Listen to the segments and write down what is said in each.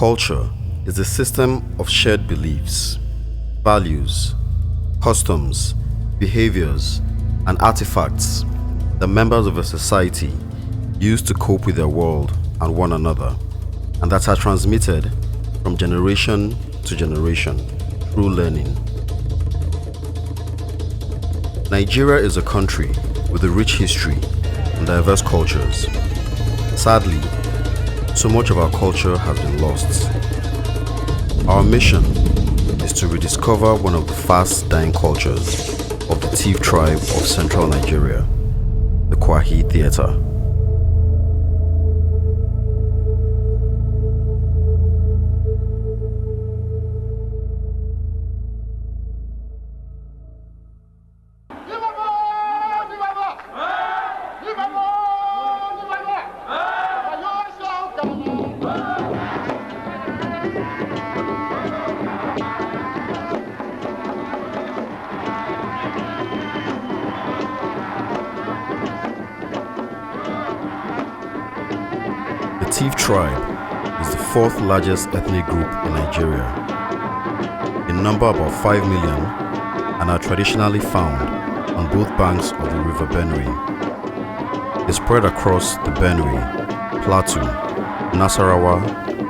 culture is a system of shared beliefs, values, customs, behaviors, and artifacts that members of a society use to cope with their world and one another, and that are transmitted from generation to generation through learning. Nigeria is a country with a rich history and diverse cultures. Sadly, so much of our culture has been lost. Our mission is to rediscover one of the fast dying cultures of the Tiv tribe of central Nigeria, the Kwahi Theatre. The Tiv tribe is the fourth largest ethnic group in Nigeria. In number about 5 million and are traditionally found on both banks of the river Benue. They spread across the Benue, Plateau, Nasarawa,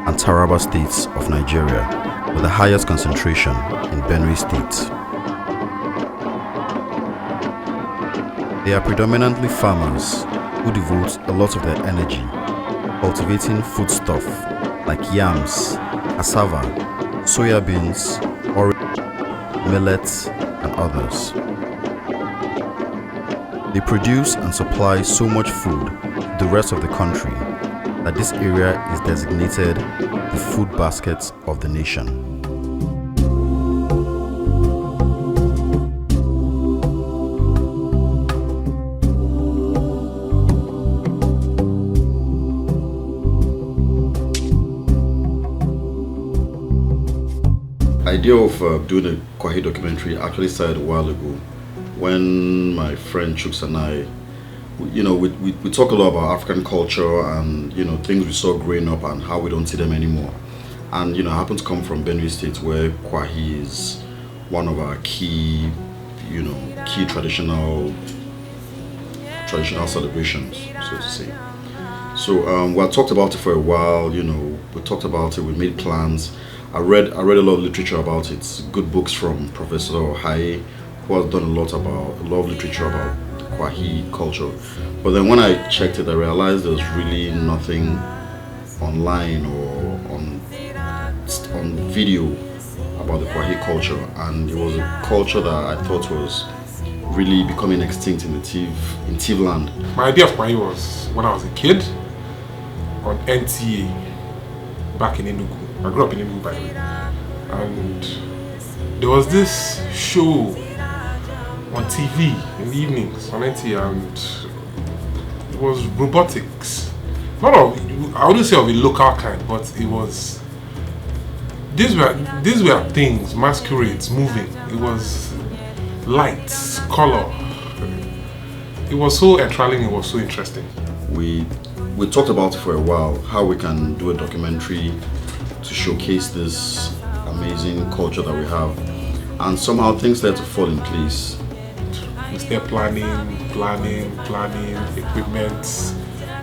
and Taraba states of Nigeria, with the highest concentration in Benue State. They are predominantly farmers who devote a lot of their energy cultivating foodstuff like yams, cassava, soya beans, orange, millets, and others. They produce and supply so much food to the rest of the country that this area is designated the food basket of the nation. The idea of doing a Kwahi documentary actually started a while ago when my friend Chuks and I, we talk a lot about African culture and, things we saw growing up and how we don't see them anymore. And, I happen to come from Benue State where Kwahi is one of our key traditional celebrations, so to say. So we had talked about it for a while, we talked about it, we made plans. I read a lot of literature about it, good books from Professor Ohai, who has done a lot of literature about the Kwahi culture. But then when I checked it, I realized there's really nothing online or on video about the Kwahi culture, and it was a culture that I thought was really becoming extinct in Tiv land. My idea of Kwahi was when I was a kid on NTA back in Enugu. I grew up in Enugu, by the way, and there was this show on TV in the evenings on NTA, and it was robotics. I wouldn't say of a local kind, but it was. These were things, masquerades, moving. It was lights, color. It was so enthralling. It was so interesting. We talked about it for a while, how we can do a documentary to showcase this amazing culture that we have, and somehow things started to fall in place. We started planning, equipment,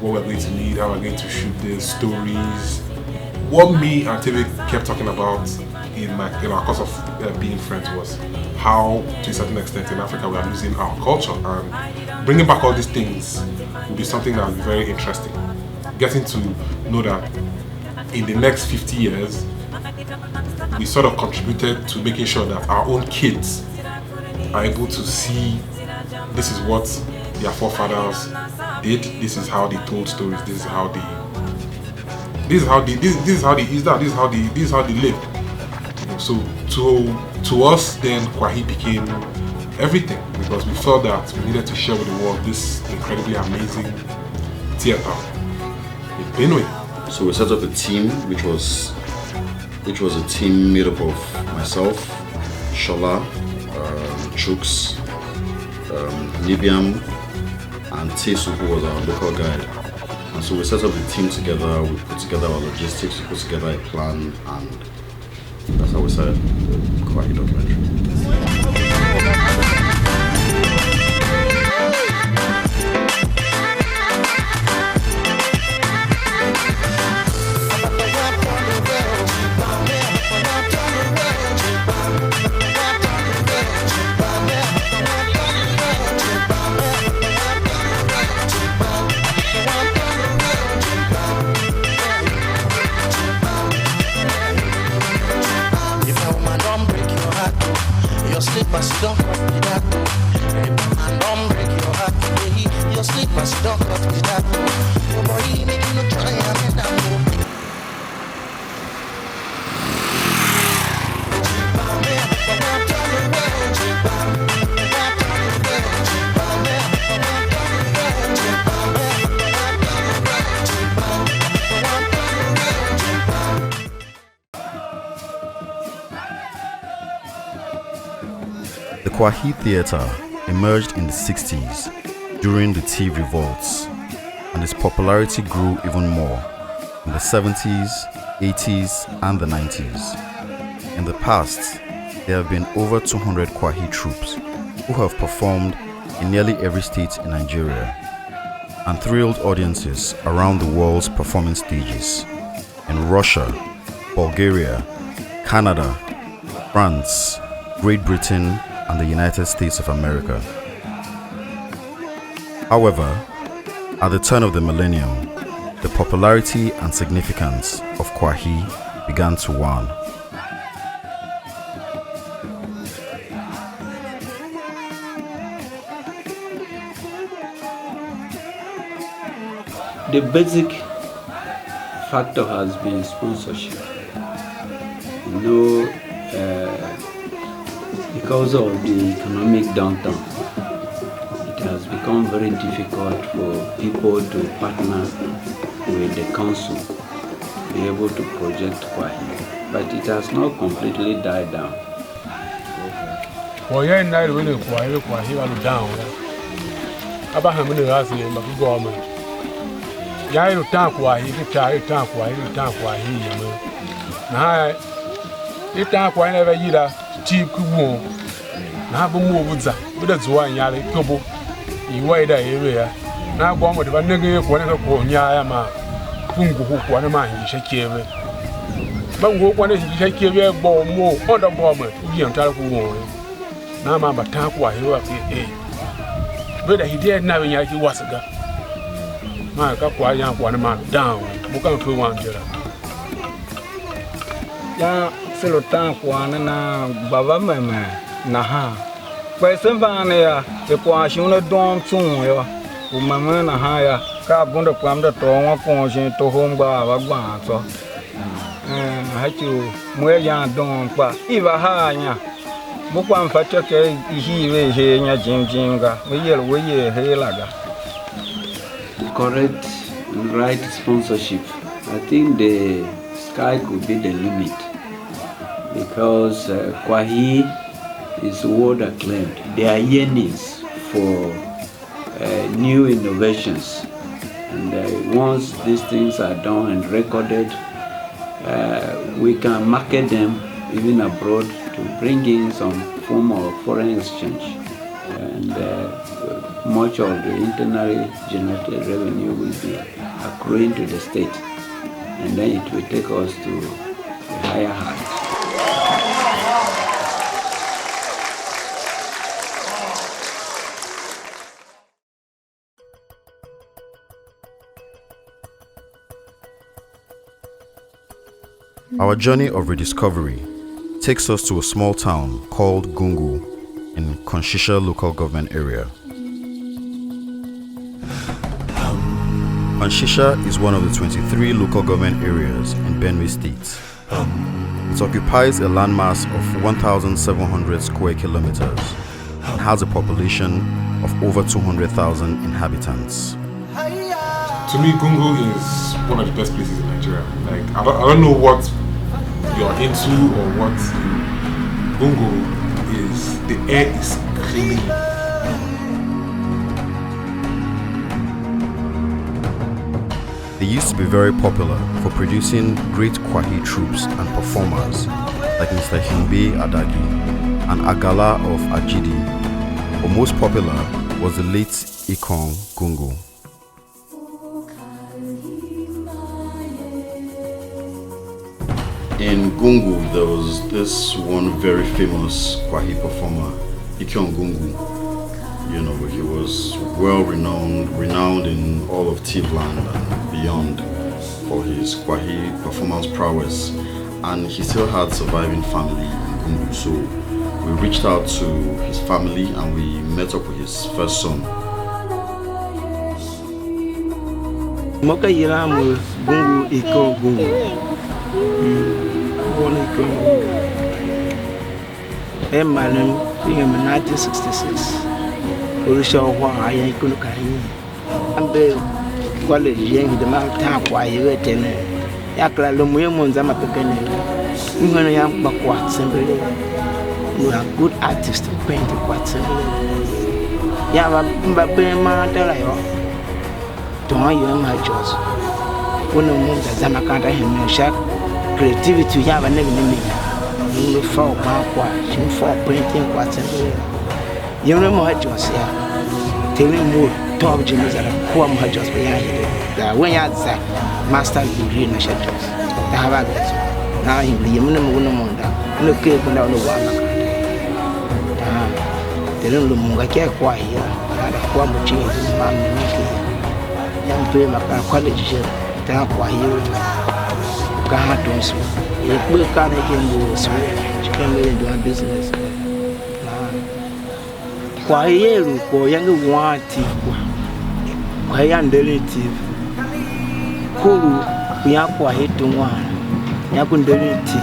what we're going to need, how we're going to shoot this, stories. What me and TV kept talking about in our course of being friends was how, to a certain extent, in Africa we are losing our culture, and bringing back all these things will be something that will be very interesting. Getting to know that in the next 50 years, we sort of contributed to making sure that our own kids are able to see this is what their forefathers did, this is how they told stories, this is how they lived. So to us then Kwahi became everything, because we felt that we needed to share with the world this incredibly amazing theater in Benue. So we set up a team, which was a team made up of myself, Shola, Chuks, Nibiam, and Tesu, who was our local guide. And so we set up the team together, we put together our logistics, we put together a plan, and that's how we started Kwahi Documentary. Slippers don't cut me that. And don't break your heart today. Your slippers don't cut me that. Your body making you try and get that. The Kwahi Theatre emerged in the 60s during the tea revolts, and its popularity grew even more in the 70s, 80s, and the 90s. In the past, there have been over 200 Kwahi troupes who have performed in nearly every state in Nigeria and thrilled audiences around the world's performing stages in Russia, Bulgaria, Canada, France, Great Britain, and the United States of America. However, at the turn of the millennium, the popularity and significance of Kwahi began to wane. The basic factor has been sponsorship. Because of the economic downturn, it has become very difficult for people to partner with the council to be able to project Kwahi. But it has not completely died down. Cheap kubu na bu mu buza buda zuwa nyale kobo iwa ida area na gwa mo de ba nege ko na ko nya ya ma fungu ko na ma hi shekebe ba ngo ko na hi shekebe gbo mo odo gbo mo ubi antara ku wo na ma ba ta ko ahi wa buda hide na nya ki wasga ma ka ko ya ko na ma down bu kan fu wan jira ya selo tan kwana na baba mama na ha kwesen bane ya e kwa shune dom tun yo o mama na ha ya ka bunda kwam da to won ko shin to homba ba gba so ha chu mo ya dom pa iba ha nya mo kwa mfa cheke hi we he nya jinjinga we ye he laga. Correct and right sponsorship. I think the sky could be the limit. Because Kwahi is world acclaimed. There are yearnings for new innovations, and once these things are done and recorded, we can market them even abroad to bring in some form of foreign exchange, and much of the internally generated revenue will be accruing to the state, and then it will take us to a higher height. Our journey of rediscovery takes us to a small town called Gungu in Konshisha local government area. Konshisha is one of the 23 local government areas in Benue State. It occupies a landmass of 1,700 square kilometers and has a population of over 200,000 inhabitants. To me, Gungu is one of the best places in Nigeria. Like, I don't know what you're into or what Gungu is. The air is clean. They used to be very popular for producing great Kwahi troops and performers like Mr. Himbe Adagi and Agala of Ajidi, but most popular was the late Ikong Gungu. In Gungu, there was this one very famous Kwahi performer, Ikong Gungu. You know, he was well renowned in all of Tivland and beyond for his Kwahi performance prowess, and he still had surviving family in Gungu. So we reached out to his family and we met up with his first son. Moka Yiramu Gungu Iko Gungu. Born Iko Gungu. Emmanuel, in 1966. Orisha wa ayi kunu kai ambe kwale yengi de ma ta kwa yele tene yakla lo muye monza mapekene ngwana ya bakwa sembele you are good artist paint kwa sembele ya ba mbabe ma tala yo ton yo ma jos wono monza zama kanta hemme sha creativity ya ba ne ni no fa kwa shin for painting kwa sembele you know Mohajos, yeah. Telling more top genius that are poor Mohajos behind it. When you had that master degree in the Shajos, the Havagas. Now he be a minimum Munda, no cake without no one. They don't look more care quiet here. I had a quamble change in Mammy. Young Prim of college, down quiet. Can't do so. If we can't again go, she can really do a business. Kwa yeru ko yangu wati kwa yandeleti kuru yakwa hitungwana yakundeleti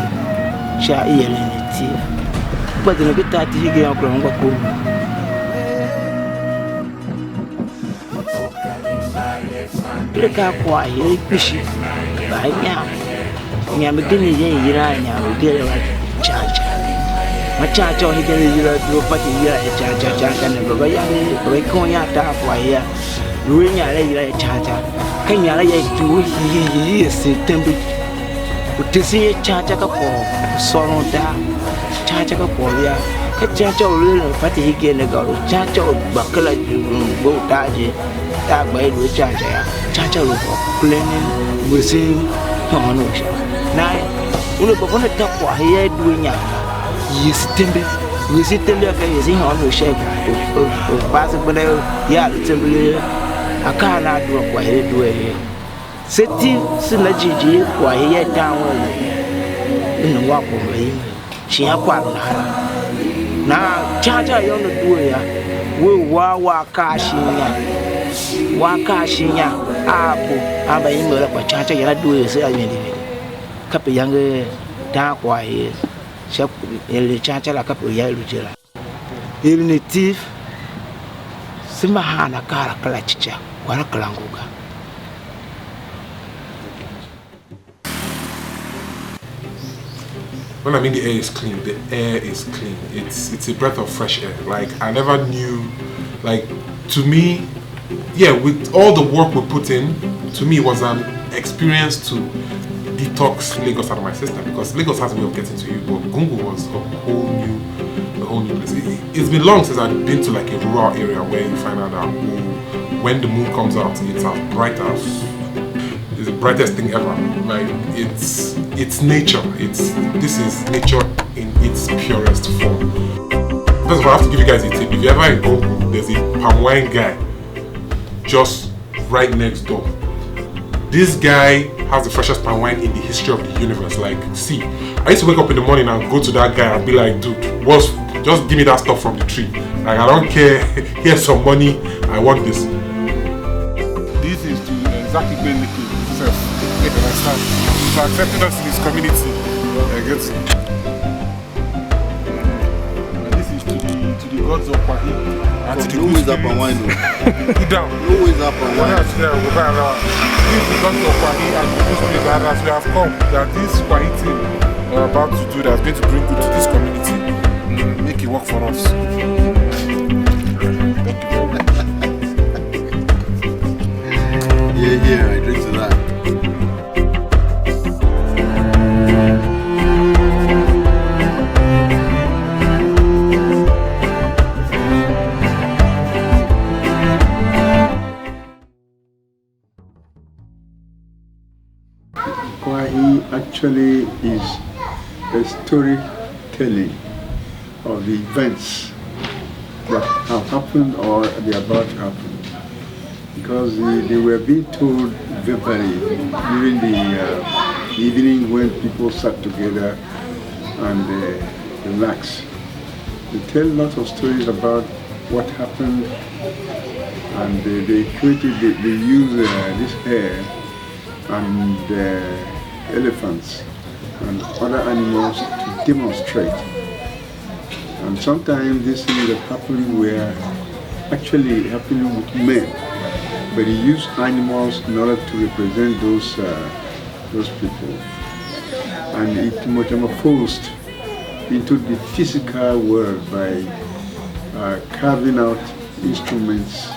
sha iyeleti badino bitati hige yakulangwa kuru leka kwa yepishi banya nyamigini yiranya ugere wa chacha machacho higere yira dropati yira chacha ne baba ya ne ko ya ta kwa ya runya le yira chacha kan ya ya ju yi se tembe utisi chacha ka ko sono da chacha ka ko ya ka chacha le pati higere ne ga chacha bakala go taje ta gba ilu chacha ya chacha lo ko cleaning musin hono na ulo baba ne ta kwa ya dunya Yisitembe ka yisi hono shek o pase bone ya tembe akana do kwa he do he seti sina jiji kwa he dawo ina wa ko mai shi akwa na chacha yo no do ya we wa kashinya apo aba yimela kwa chacha ya do he se ayende kape yange da kwa he ele chacha la kapo ya lujela ili native sima hana kala chicha wala kalanguga. When I mean the air is clean, the air is clean. It's a breath of fresh air. Like I never knew, like to me, yeah, with all the work we put in, to me it was an experience to detox Lagos out of my system, because Lagos has a way of getting to you, but Gungu was a whole new place. It's been long since I've been to like a rural area where you find out that when the moon comes out, it's as bright as it's the brightest thing ever. Like it's nature. This is nature in its purest form. First of all, I have to give you guys a tip. If you're ever in Gungu, there's a palm wine guy just right next door. This guy has the freshest palm wine in the history of the universe. Like, see, I used to wake up in the morning and go to that guy and be like, dude, just give me that stuff from the tree. Like, I don't care. Here's some money. I want this. This is to exactly pay the self. For accepting us in his community. And this is to the gods of Kwahi. And to the no ways up and wine. Put down. No ways up and wine. This is the gods of Kwahi and the Muslims, and as we have come, that this Kwahi thing we're about to do that's going to bring good to this community. Make it work for us. Thank you very much. Yeah, I drink to that. actually is a storytelling of the events that have happened or they are about to happen. Because they were being told verbally during the evening when people sat together and relaxed. They tell lots of stories about what happened, and they use this hair and elephants and other animals to demonstrate. And sometimes these things that happen were actually happening with men, but they use animals in order to represent those people. And it metamorphosed into the physical world by carving out instruments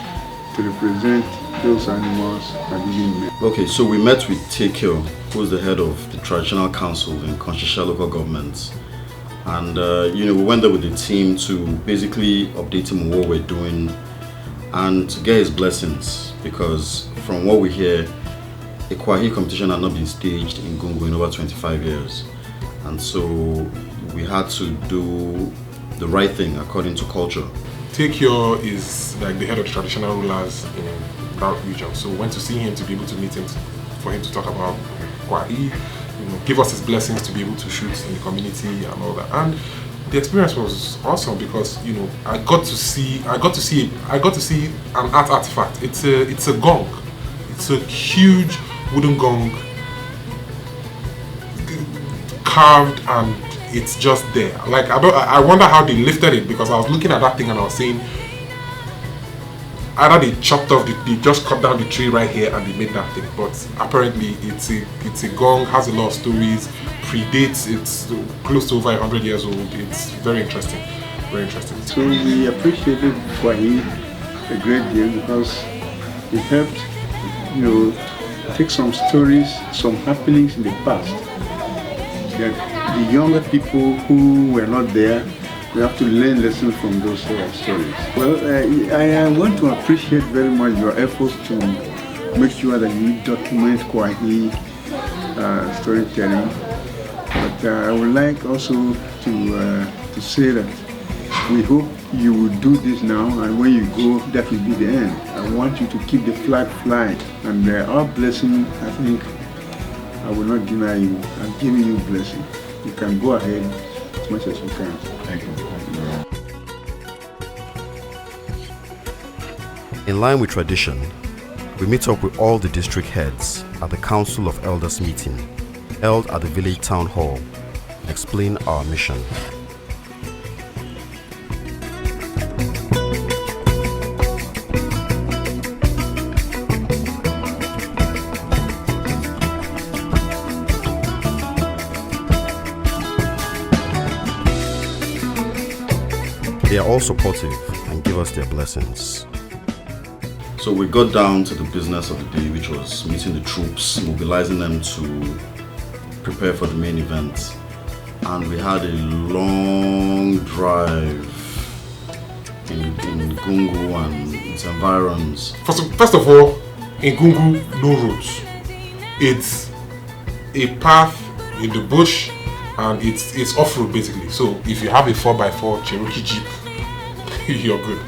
to represent those animals and even men. Okay, so we met with Tekyo, who's the head of the traditional council in Konshesha local government. And we went there with the team to basically update him on what we're doing and to get his blessings, because from what we hear, a Kwahi competition had not been staged in Gungu in over 25 years. And so we had to do the right thing according to culture. Tekyo is like the head of the traditional rulers in that region. So we went to see him to be able to meet him, for him to talk about Kwahi, give us his blessings to be able to shoot in the community and all that. And the experience was awesome because I got to see an art artifact. It's a gong. It's a huge wooden gong carved, and it's just there. Like I wonder how they lifted it, because I was looking at that thing and I was saying either they chopped off, they just cut down the tree right here and they made that thing. But apparently it's a gong, has a lot of stories, predates, it's close to over 100 years old. It's very interesting, very interesting. So we appreciated Kwahi a great deal because it helped, take some stories, some happenings in the past that the younger people who were not there, we have to learn lessons from those stories. Well, I want to appreciate very much your efforts to make sure that you document Kwahi storytelling. But I would like also to say that we hope you will do this now, and when you go, that will be the end. I want you to keep the flag flying, and our blessing, I think, I will not deny you. I'm giving you blessing. You can go ahead as much as you can. Thank you. In line with tradition, we meet up with all the district heads at the Council of Elders meeting held at the village town hall, explain our mission. They are all supportive and give us their blessings. So we got down to the business of the day, which was meeting the troops, mobilizing them to prepare for the main event. And we had a long drive in Gungu and its environs. First of all, in Gungu, no roads. It's a path in the bush, and it's off-road basically. So if you have a 4x4 Cherokee Jeep, you're good.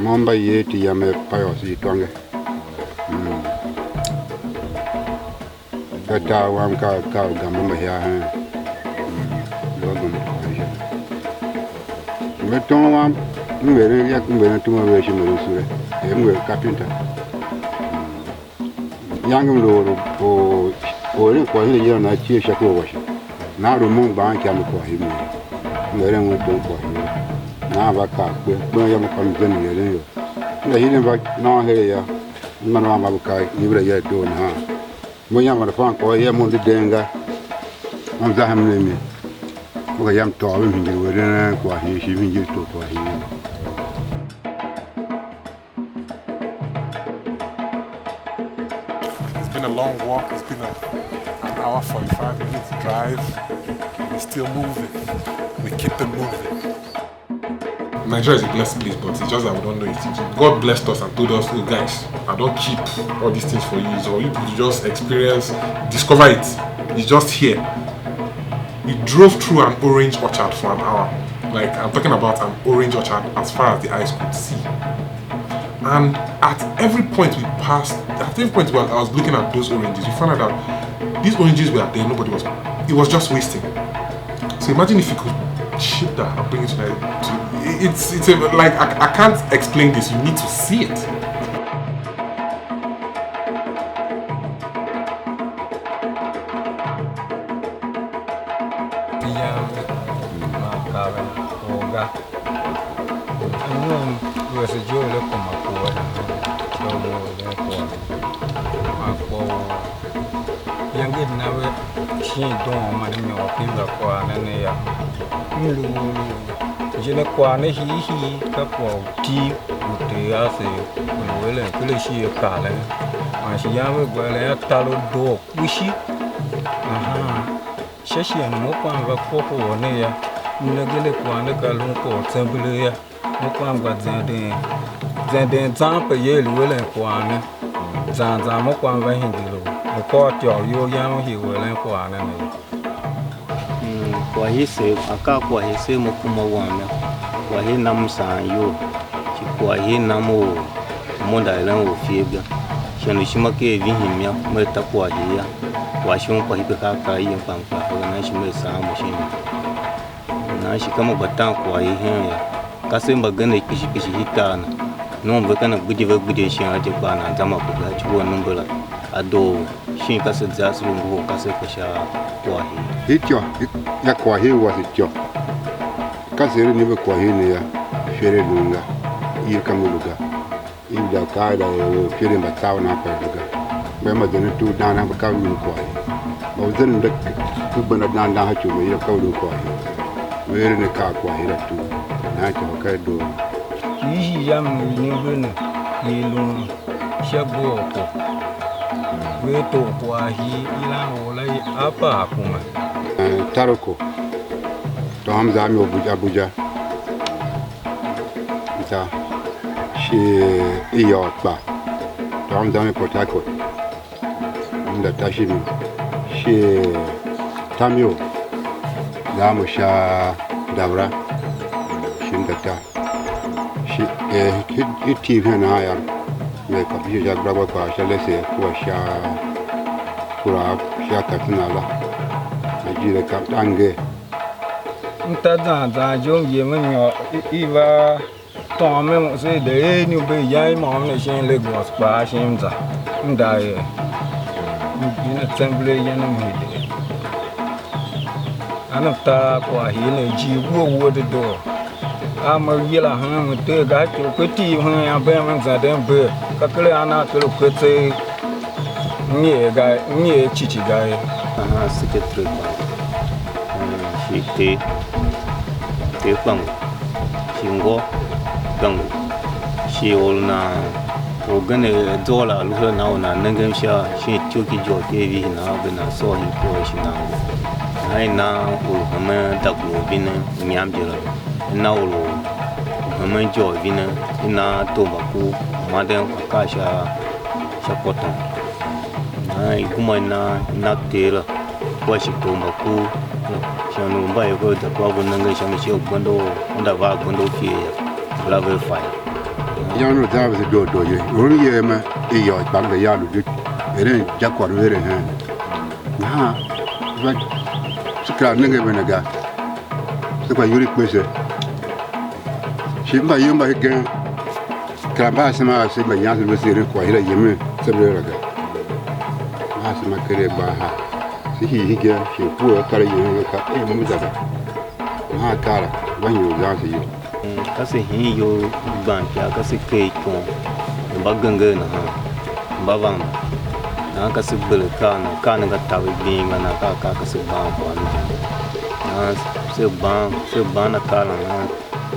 Mamba yeti yame payo si tonge. Kata wam ka gamma here. Meton wam, mwere yak mwere tuma weshi mwere sure. Mwere carpenter. Yangum lo o ni kwa hile na chie shako washi. Na ro mo ba nkia mo kwa hile. Mwere mo don kwa hile. Na ba ka pe ya mo kam zen le yo. Na hile ba na hele ya. Mana ma ba ka ibre ya do na. Mo ya ma fa ko ya mo de denga. Am za ham ne mi. Mo ga yam to ba mi de were na kwa hile shi mi ji to kwa hile. A long walk, it's been an hour 45 minutes drive. We're still moving. We keep it moving. Nigeria is a blessed place, but it's just that we don't know it. God blessed us and told us, oh guys, I don't keep all these things for you. So you to just experience, discover it. It's just here. We drove through an orange orchard for an hour. Like, I'm talking about an orange orchard as far as the eyes could see. And at every point we passed, at every point I was looking at those oranges, we found out that these oranges were there, it was just wasting. So imagine if you could ship that and bring it to Nigeria. Like, I can't explain this, you need to see it. She don't money or people qua and ya. Jena qua he couple tea with the assay will and fill she a car. And she young well a tallow dog wishy. Aha. Shashi and Mopan were popo or near. Nagile Quanaka Lunko, Tempelia, Mopan got then Zampa Yale will and Quana. Zanza Mopan Vahindilo. Court your young he will and for an enemy. Kwa hisi aka kwa hisi mukuma wana kwa hii namsa yo kwa hii namo monda ila ofibia shano shimake vihimya meta kwa hiya kwa shon kwa hipe kaka yi pampa na shime samu shin na shi kama batan kwa hii ya kasemba gane kishi hitana no mbekana gudi shin aje bana zama ku ga ci wannan bula ado shin kasa zasu ngo kasa kasha kwa hii Hityo ya kwa hii wa hityo kasiri niwe kwa hii ni ya fere lunga iyo kama luga iyo da kaida ya fere mbatawa na hapa luga mema zene tu dana hapa kawa lunga kwa hii mawazeni nda kubana dana hacho me iyo kawa lunga kwa hii were ne kaa kwa hii tu na hacho wakai do Yihi yamu nyingine ni lunga shabu wako weto kwa hii ila wolai apa hakuma Taroko to Hamza mi Abuja ita shi iyo ba to Hamza mi Port Harcourt inda tashi mi shi Tamio za mu sha Daura shi inda ta shi hiti na hayar mai kafi shi graba kwa shalese kuwa sha kura sha katinala jire ka tange nta dan jo yeme yo iva to me mo se de ni be yai mo me shin Lagos pa shin za nda ye ni assembly yana mi de anata kwa hi ne ji wo de do ama yela han mo te ga to ko ti han ya be man za den be ka kle ana to ko te ni chichi ga ye aha secretary te pang shingo gang shi olna ogane dola lu na ona nangam sha shi tyoki jo devi na bena so hi ko shi na ai na o hama daklo bina nyam jira na o hama jo bina ina to baku maden ka sha potan ai kuma na tera kwa shi to baku shanu mbaye ko da kwa bunanga shamu shi gondo onda ba gondo fi level 5 yanu da ba do ye ron ye ma e yo ba ga ya lu ere jakwa ere han But Scrap Nigga Venaga. The Bayuri Question. She by you by again. Crabasima said my young was here quite a year, several ago. Ask my career by her. See, he gave she poor carry you a mother. My car, when you answer you. Kasi he yo bank ya kasi cake on baganga na bavang na kasi belka na kana ga tawi binga na ka kasi bang po na se bang na kala na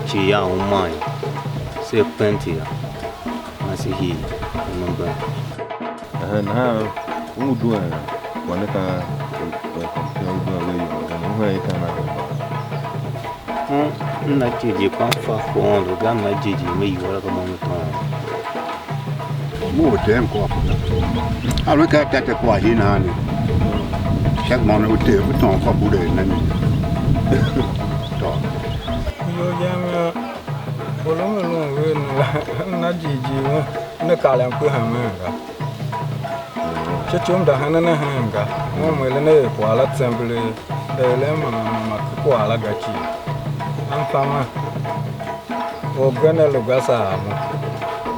chi ya umai se penti ya na si hi number na udu wana ka udu we kana na jiji kwa fa kwa ndo ga na jiji me yora ka mo to More damn coffee. I look at that quite in honey. Check money with the tongue for Buddha and then talk. Yo, young, Bolong, not Gigi, no Kalam Kuhamanga. Chum the Hanana Hanga, one will enable Kuala Assembly, the Lemon Kuala Gachi. I'm Fama. Oh, Gana Lugasa.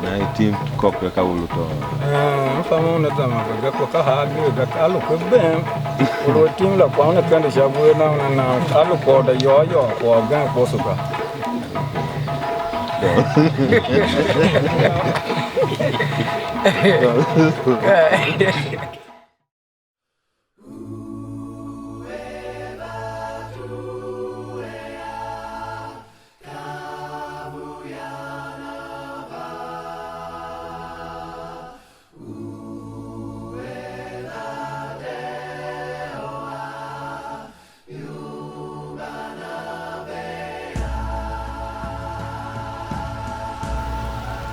19 copper Kawuluto. Fama, the Gakaka, the Kalu Bam, or team like one of the Shabu now and now, Kalu for the Yo or Gang Posuka.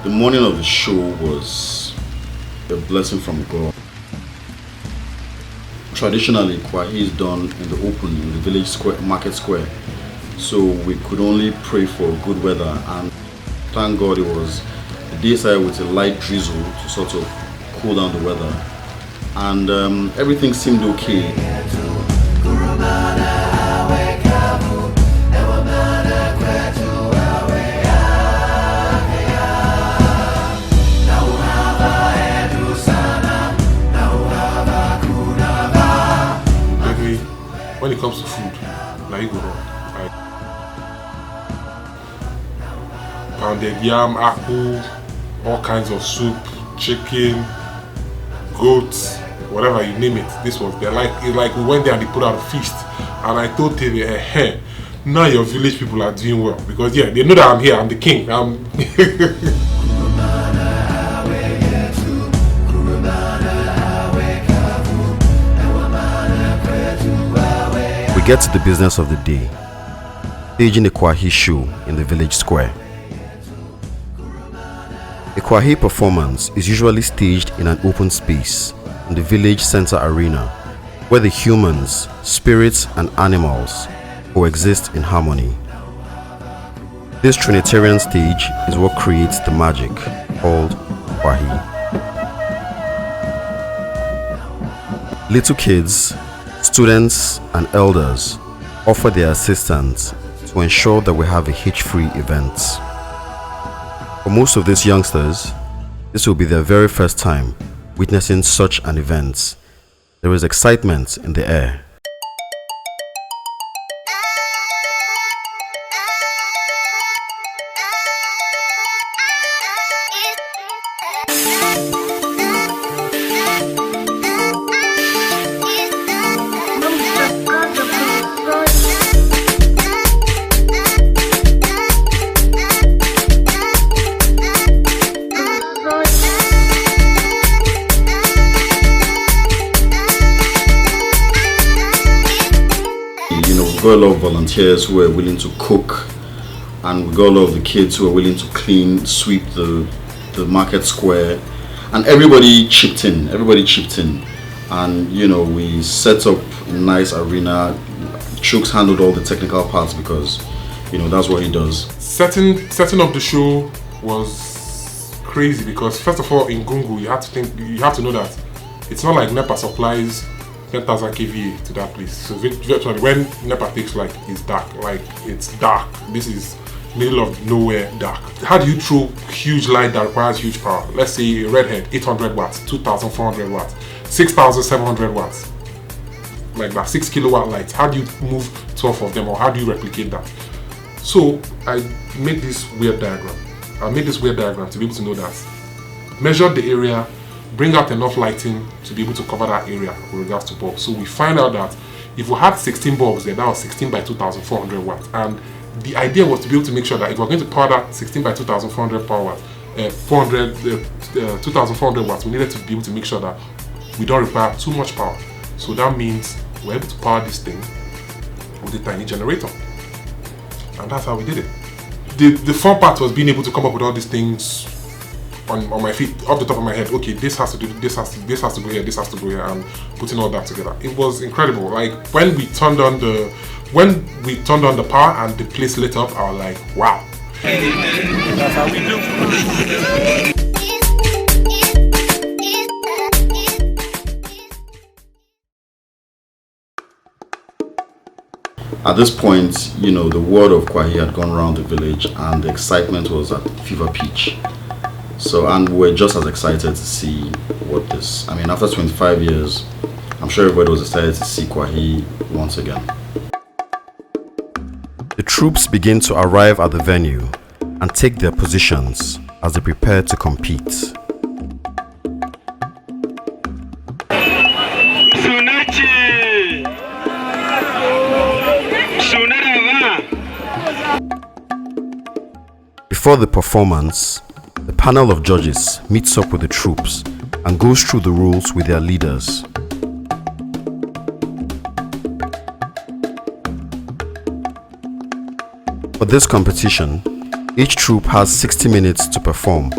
The morning of the show was a blessing from God. Traditionally, Kwahi is done in the open, in the village square, market square. So we could only pray for good weather, and thank God it was the day started with a light drizzle to sort of cool down the weather. And everything seemed okay. When it comes to food, like go wrong. Pounded yam, apple, all kinds of soup, chicken, goats, whatever you name it. This was there. It's like we went there and they put out a feast. And I told TV, hey, now your village people are doing well because yeah, they know that I'm here. I'm the king. We get to the business of the day, staging the Kwahi show in the village square. A Kwahi performance is usually staged in an open space in the village center arena where the humans, spirits and animals coexist in harmony. This Trinitarian stage is what creates the magic called Kwahi. Little kids, students and elders offer their assistance to ensure that we have a hitch-free event. For most of these youngsters, this will be their very first time witnessing such an event. There is excitement in the air. We got a lot of volunteers who are willing to cook, and we got a lot of the kids who are willing to clean, sweep the market square, and everybody chipped in. And we set up a nice arena. Chooks handled all the technical parts because that's what he does. Setting up the show was crazy because first of all in Gungu you have to know that it's not like NEPA supplies 10,000 kVA to that place. So virtually when NEPA takes light, it's dark. Like it's dark. This is middle of nowhere dark. How do you throw huge light that requires huge power? Let's say a redhead, 800 watts, 2,400 watts, 6,700 watts. Like that, 6 kilowatt lights. How do you move 12 of them, or how do you replicate that? So I made this weird diagram. I made this weird diagram to be able to know that. Measure the area, bring out enough lighting to be able to cover that area with regards to bulbs. So we find out that if we had 16 bulbs there, that was 16 by 2,400 watts. And the idea was to be able to make sure that if we're going to power that 16 by 2,400 power watts, 2,400 watts, we needed to be able to make sure that we don't require too much power. So that means we're able to power this thing with a tiny generator. And that's how we did it. The fun part was being able to come up with all these things on my feet, off the top of my head. Okay, this has to do this, has to go here, this has to go here, and putting all that together. It was incredible. Like when we turned on the power and the place lit up, I was like, wow. That's how we do. At this point, you know, the word of Kwahi had gone around the village and the excitement was at fever pitch. So, and we're just as excited to see what this, I mean, after 25 years, I'm sure everybody was excited to see Kwahi once again. The troops begin to arrive at the venue and take their positions as they prepare to compete. Before the performance, the panel of judges meets up with the troops and goes through the rules with their leaders. For this competition, each troop has 60 minutes to perform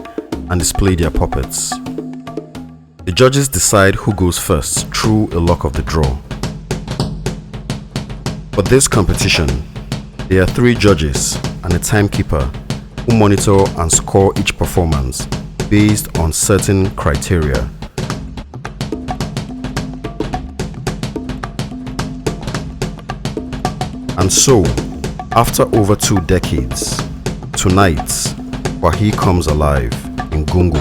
and display their puppets. The judges decide who goes first through a luck of the draw. For this competition, there are 3 judges and a timekeeper who monitor and score each performance based on certain criteria. And so, after over 2 decades, tonight, Kwahi comes alive in Gungu.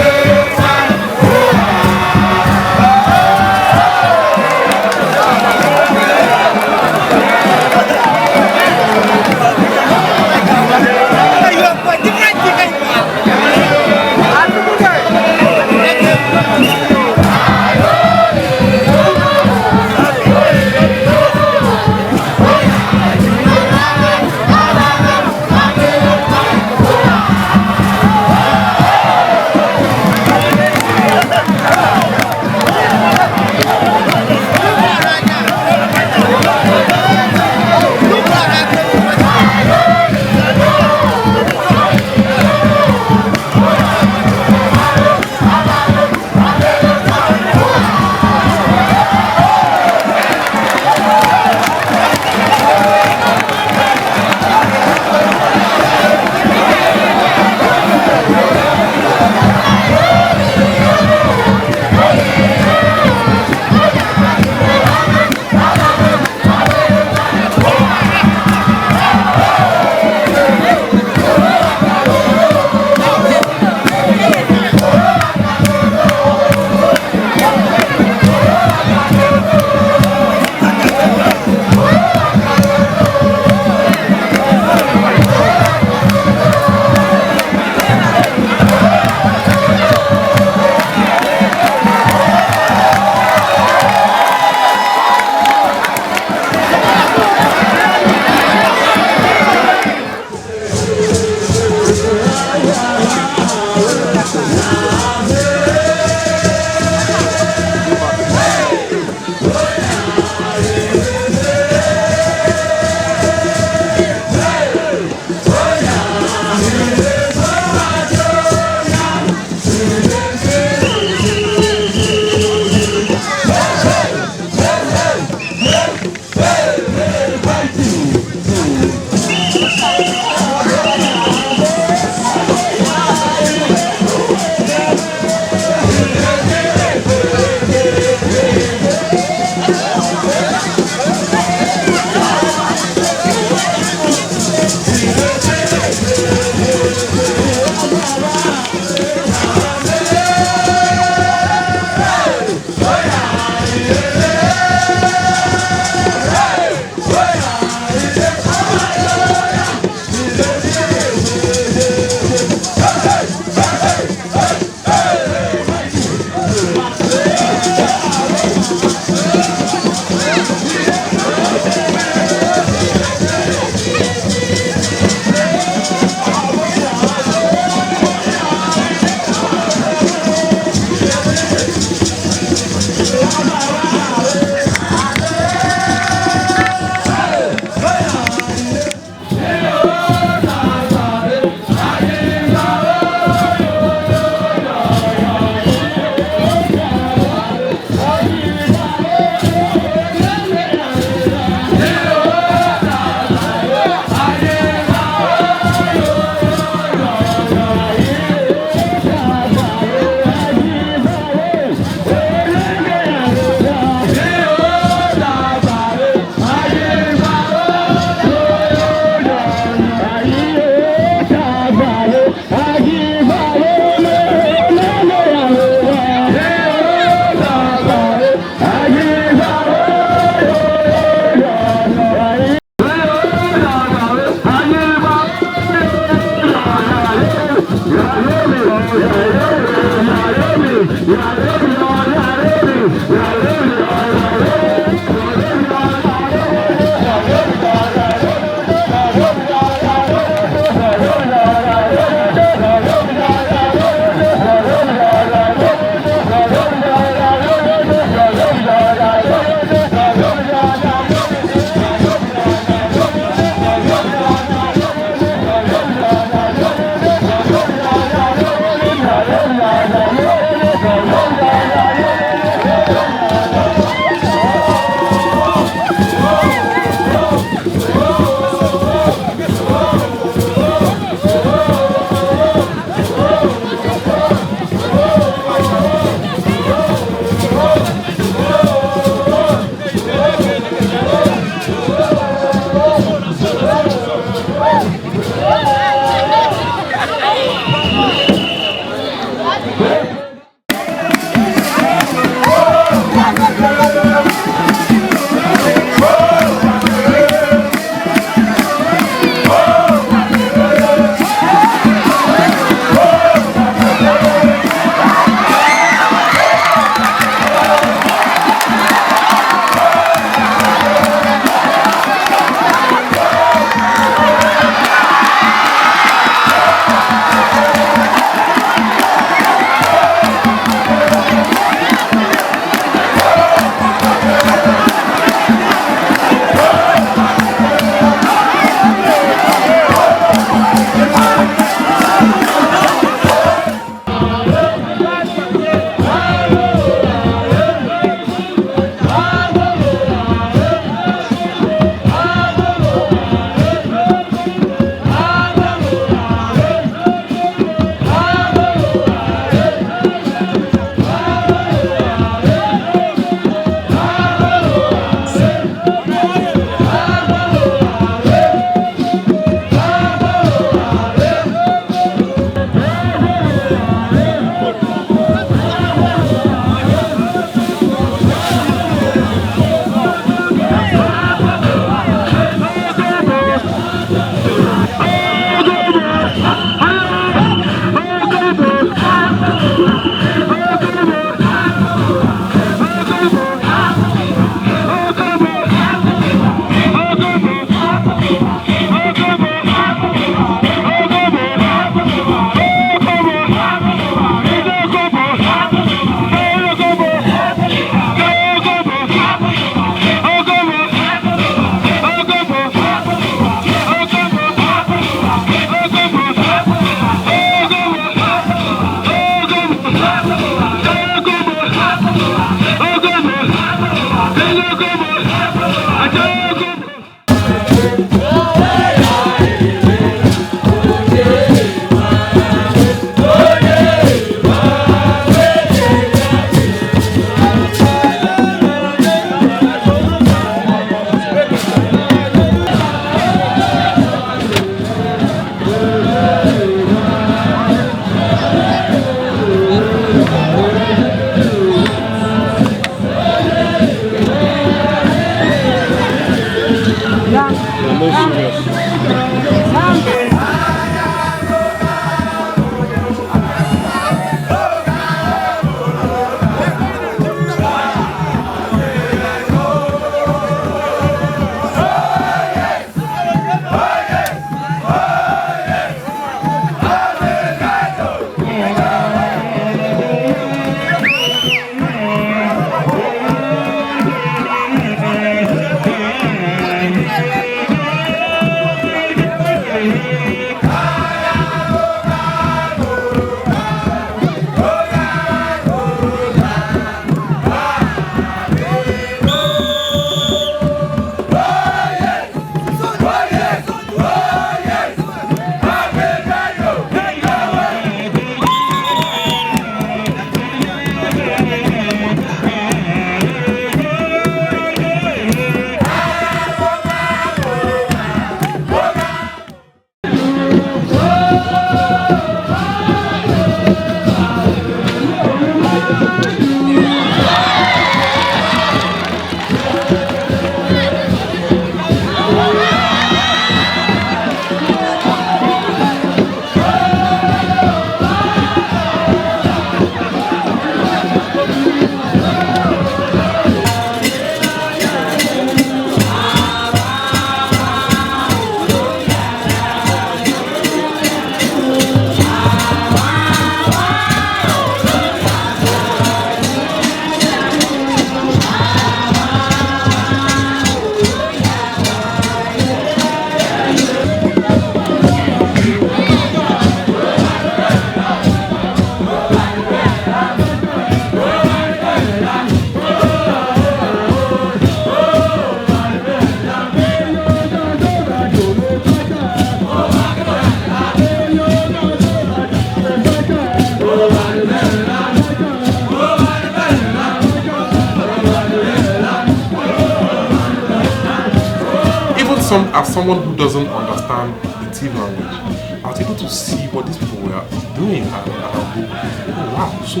As someone who doesn't understand the Tiv language, I was able to see what these people were doing, and oh wow, so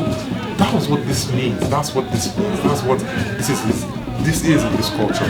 that was what this means. That's what this means. That's what this is. This is in this culture.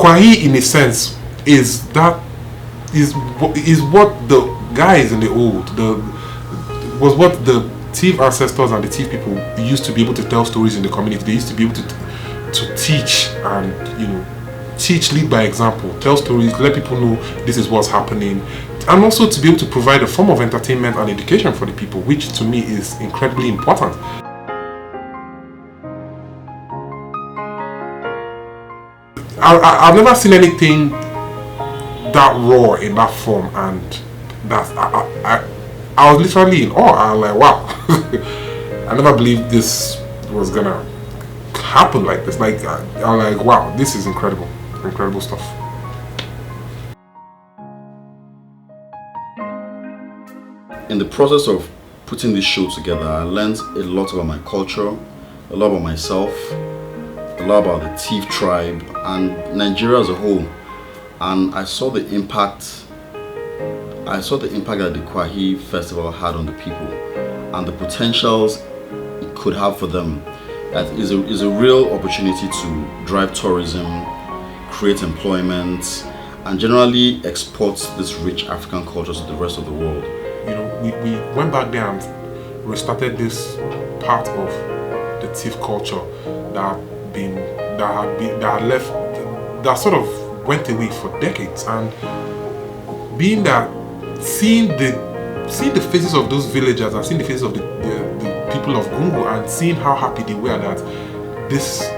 Kwahi, in a sense, is what the guys in the old, was what the Tiv ancestors and the Tiv people used to be able to tell stories in the community. They used to be able to teach and teach, lead by example, tell stories, let people know this is what's happening, and also to be able to provide a form of entertainment and education for the people, which to me is incredibly important. I've never seen anything that raw in that form, and that I was literally in awe. I was like, wow. I never believed this was gonna happen like this. Like, I'm like, wow, this is incredible stuff. In the process of putting this show together, I learned a lot about my culture, a lot about myself, a lot about the Tiv tribe and Nigeria as a whole. And I saw the impact that the Kwahi Festival had on the people and the potentials it could have for them. That is a real opportunity to drive tourism, create employment, and generally export this rich African culture to the rest of the world. We went back there and restarted this part of the Tiv culture that sort of went away for decades. And being that, seeing the faces of those villagers and seeing the faces of the people of Gungu and seeing how happy they were that this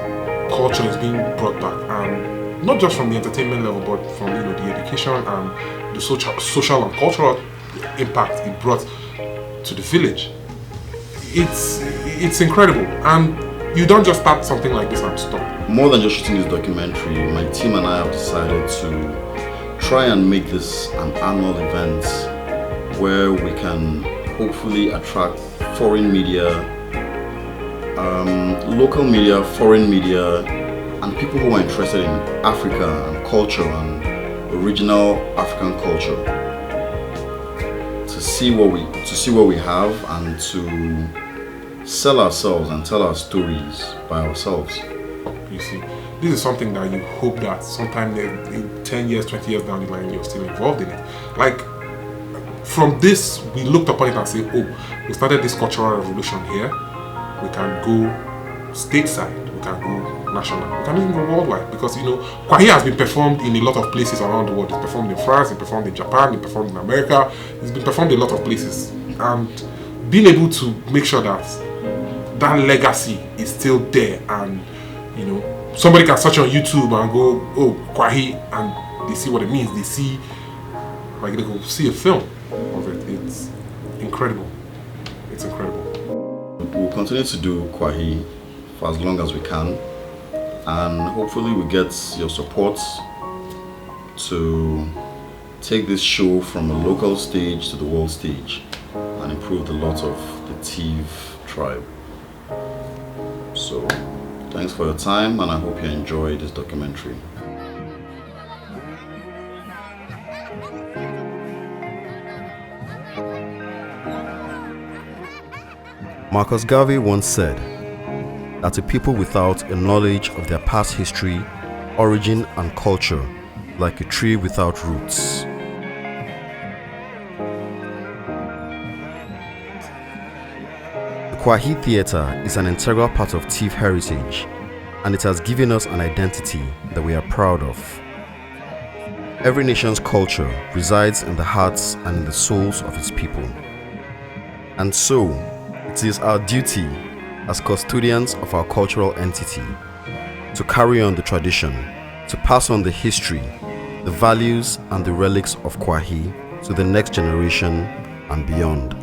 culture is being brought back, and not just from the entertainment level, but from the education and the social and cultural impact it brought to the village. It's incredible, and you don't just start something like this and stop. More than just shooting this documentary, my team and I have decided to try and make this an annual event where we can hopefully attract foreign media, local media, foreign media, and people who are interested in Africa and culture and original African culture, to see what we have and to sell ourselves and tell our stories by ourselves. You see, this is something that you hope that sometime in 10 years, 20 years down the line, you're still involved in it. Like, from this, we looked upon it and said, oh, we started this cultural revolution here. We can go stateside, we can go national, we can even go worldwide. Because, Kwahi has been performed in a lot of places around the world. It's performed in France, it's performed in Japan, it's performed in America. It's been performed in a lot of places. And being able to make sure that that legacy is still there, and somebody can search on YouTube and go, oh, Kwahi, and they see what it means. They see, like, they go see a film of it. It's incredible. It's incredible. We'll continue to do Kwahi for as long as we can, and hopefully we get your support to take this show from a local stage to the world stage and improve the lot of the Tiv tribe. So, thanks for your time, and I hope you enjoy this documentary. Marcus Garvey once said that a people without a knowledge of their past history, origin, and culture, like a tree without roots. The Kwahi Theatre is an integral part of Tiv heritage, and it has given us an identity that we are proud of. Every nation's culture resides in the hearts and in the souls of its people. And so, it is our duty as custodians of our cultural entity to carry on the tradition, to pass on the history, the values and the relics of Kwahi to the next generation and beyond.